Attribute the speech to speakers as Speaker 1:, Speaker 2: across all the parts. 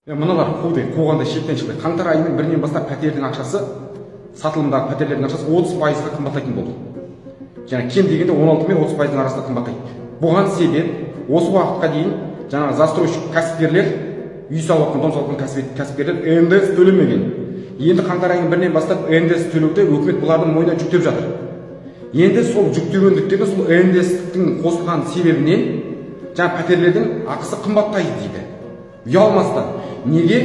Speaker 1: Мыналар қуғанда шектен шықты. Қаңтар айының бірінен бастап пәтердің ақшасы, сатылымдағы пәтерлердің ақшасы 30%-ға қымбаттайтын болды. Және кем дегенде 16 мен 30%-ның арасында қымбаттайды. Бұған себеп осы уақытқа дейін жаңағы застройщик кәсіпкерлер, үй салып жатқан, дом салып жатқан кәсіпкерлер НДС төлемеген. Енді қаңтар айының бірінен бастап НДС төлеуді үкімет бұлардың мойнына жүктеп жатыр. Енді сол жүктегендіктен сол НДС-тің қосылған себебінен жаңа пәтерлердің ақысы қымбаттайды дейді. Ұялмастан. Неге?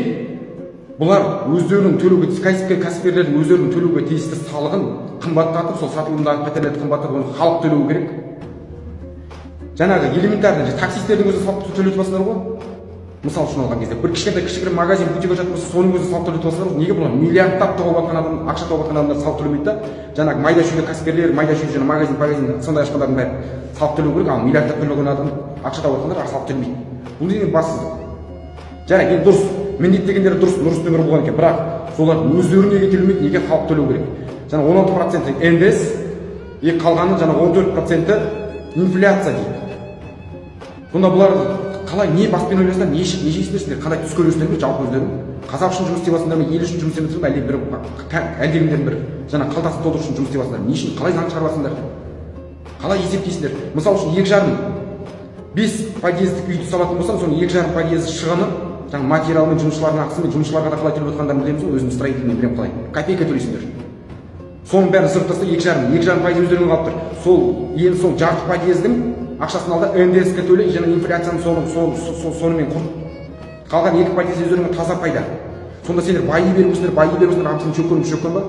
Speaker 1: Бұлар өздерінің төлеуге, кәсіпкерлердің өздерінің төлеуге тиісті салығын қымбаттатып, сол сатылымдағы пәтерлерді қымбаттатып, оны халық төлеуі керек. Жаңағы элементарный таксистердің өзі салық төлетіп жатсыңдар ғой. Мысал үшін алған кезде бір кішкентай магазин, бутик ашатын болса, соның өзі салық төлетіп жатсыңдар ғой. Неге бұлар миллиардтап тауып жатқан адам, ақша тауып жатқан адамдар салық төлемейді да? Жаңағы майда шүйде кәсіпкерлер, майда шүйде жаңағы магазин сондай ашқандардың бәрі салық төлеу керек, ал миллиардтап төлеген адам ақша тауып жатқандар салық төлемейді. Бұл деген бассыздық. Жаңағы енді дұрыс, міндеттегендері дұрыс, нұрыс нөмірі болған екен, бірақ солар өздеріне неге төлемейді, неге халық төлеу керек? Жаңа 16% НДС, қалғаны жаңа 14% инфляция дейді. Сонда бұлар қалай, не баспен ойласыңдар, не жейсіңдер, қандай түс көресіңдер ме, жалпы өздерің? Қазақ үшін жұмыс істеп жатсыңдар ма, ел үшін жұмыс істеп жатсыңдар ма, әлдегендердің бір жаңа қалтасын толтыру үшін жұмыс істеп жатсыңдар? Не үшін, қалай заң шығарып жатсыңдар? Қалай есептейсіңдер? Мысал үшін 2,5 подъездік үйді салатын болсаң, соның 2,5 подъезд шығыны жаңа материалмен, жұмысшылардың ақысымен, жұмысшыларға да қалай төлеп жатқандарын білеміз ғой, өзіміз строительный білемін қалай. Копейка төлейсіңдер. Соның бәрін сырып тастап 2,5 подъезд өздерің қалып тұр. Енді сол жарты подъездің ақшасын алды НДС-ке төлей, және инфляцияны сонымен құр. Қалған 2 подъезд өздеріңе таза пайда. Сонда сендер байы бермесіңдер, абысың шөккен ба?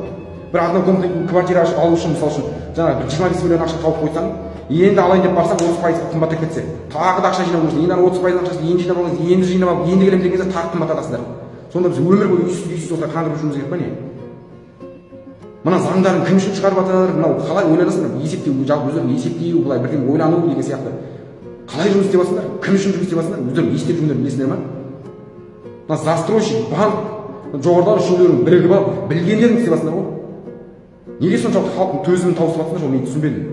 Speaker 1: Бір однокомнатный квартира алу үшін, мысал үшін, жаңағы 25 миллион ақша тауып қойсаң, енді алайын деп барсаң 30%-ға қымбаттап кетсе, тағы да ақша жинап жүрсің, енді 30%-ның ақшасын енді жинап алыңыз, енді жинап алып, енді келемін деген кезде тағы қымбаттатасыңдар. Сонда біз өмір бойы үйсіз осылай қаңғырып жүруіміз керек па не? Мына заңдарын кім үшін шығарып жатыр, мынау қалай ойланасыңдар? Есептеу, жалпы өздерің есептеу, былай бірдеңе ойлану деген сияқты. Қалай жұмыс істеп жатсыңдар? Кім үшін жұмыс істеп жатсыңдар? Өздерің не істеп жүргендерін білесіңдер ма? Мына застройщик, банк, жоғарыдағы үшеулерің бірігіп алып, білгендерін істеп жатсыңдар ғой. Неге соншалықты халықтың төзімін таусылып жатсыңдар, мен түсінбедім.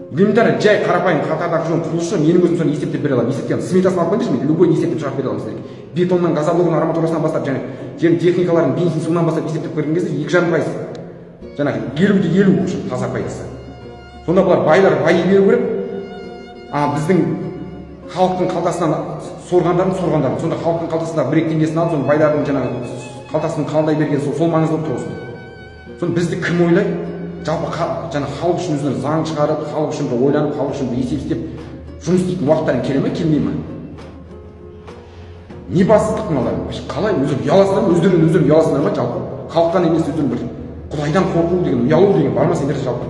Speaker 1: Элементарно жай қарапайым қатардағы жүрген құрылысшы менің өзім соны есептеп бере аламын. Есептеп сметасын алып қойыңдаршы, мен любой есептеп шығарып бере аламын сіздерге. Бетоннан, газоблогынан, арматурасынан бастап және техникаларын, бензин суынан бастап есептеп көрген кезде 2,5%. Жаңағы 50-50 үшін таза пайдасы. Сонда бұлар байлар байы беру керек, біздің халықтың қалтасынан сорғандарын. Сонда халықтың қалтасында 1-2 теңгесін алып, соны байлардың жаңағы қалтасының қалдай берген сол маңызды болып тұрғызды. Соны бізді кім ойлайды? Жалпы жаңа халық үшін өзінің заң шығарып, халық үшін ойланып, халық үшін есеп істеп жұмыс істейтін уақыттарын келе ме, келмей ме? Не бассыздық мыналар? Қалай өздерің ұяласыңдар ма? Өздерің ұяласыңдар ма жалпы? Халықтан емес, өздерің бір Құдайдан қорқу деген, ұялу деген бар ма сендерде жалпы?